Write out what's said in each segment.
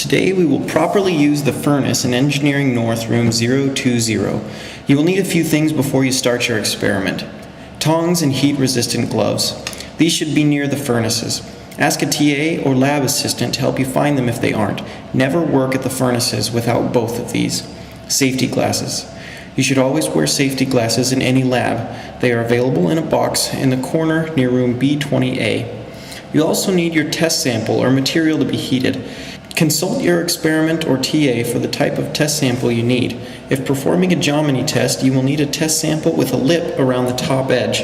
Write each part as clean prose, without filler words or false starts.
Today we will properly use the furnace in Engineering North Room 020. You will need a few things before you start your experiment. Tongs and heat-resistant gloves. These should be near the furnaces. Ask a TA or lab assistant to help you find them if they aren't. Never work at the furnaces without both of these. Safety glasses. You should always wear safety glasses in any lab. They are available in a box in the corner near room B20A. You'll also need your test sample or material to be heated. Consult your experiment or TA for the type of test sample you need. If performing a Gemini test, you will need a test sample with a lip around the top edge.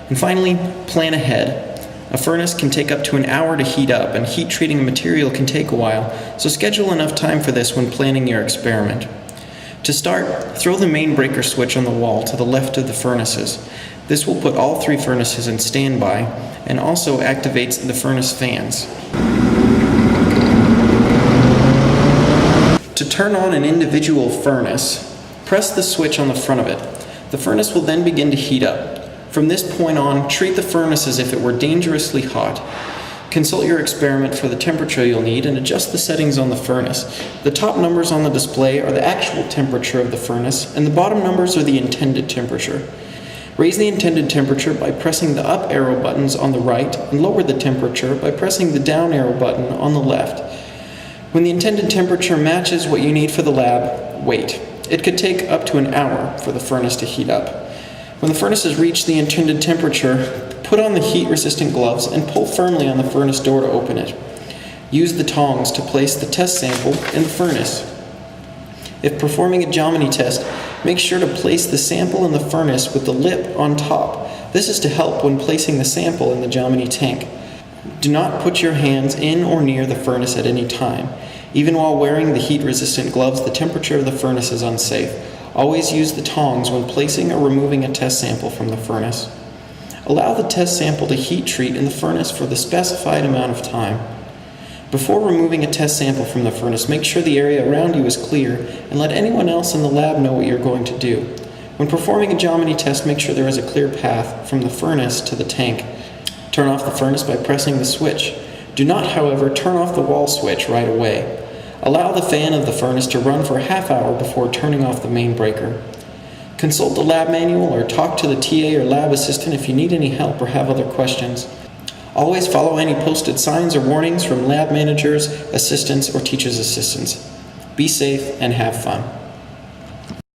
And finally, plan ahead. A furnace can take up to an hour to heat up, and heat treating a material can take a while, so schedule enough time for this when planning your experiment. To start, throw the main breaker switch on the wall to the left of the furnaces. This will put all three furnaces in standby and also activates the furnace fans. To turn on an individual furnace, press the switch on the front of it. The furnace will then begin to heat up. From this point on, treat the furnace as if it were dangerously hot. Consult your experiment for the temperature you'll need and adjust the settings on the furnace. The top numbers on the display are the actual temperature of the furnace, and the bottom numbers are the intended temperature. Raise the intended temperature by pressing the up arrow buttons on the right, and lower the temperature by pressing the down arrow button on the left. When the intended temperature matches what you need for the lab, wait. It could take up to an hour for the furnace to heat up. When the furnace has reached the intended temperature, put on the heat-resistant gloves and pull firmly on the furnace door to open it. Use the tongs to place the test sample in the furnace. If performing a Gemini test, make sure to place the sample in the furnace with the lip on top. This is to help when placing the sample in the Gemini tank. Do not put your hands in or near the furnace at any time. Even while wearing the heat-resistant gloves, the temperature of the furnace is unsafe. Always use the tongs when placing or removing a test sample from the furnace. Allow the test sample to heat treat in the furnace for the specified amount of time. Before removing a test sample from the furnace, make sure the area around you is clear and let anyone else in the lab know what you're going to do. When performing a Gemini test, make sure there is a clear path from the furnace to the tank. Turn off the furnace by pressing the switch. Do not, however, turn off the wall switch right away. Allow the fan of the furnace to run for a half hour before turning off the main breaker. Consult the lab manual or talk to the TA or lab assistant if you need any help or have other questions. Always follow any posted signs or warnings from lab managers, assistants, or teachers' assistants. Be safe and have fun.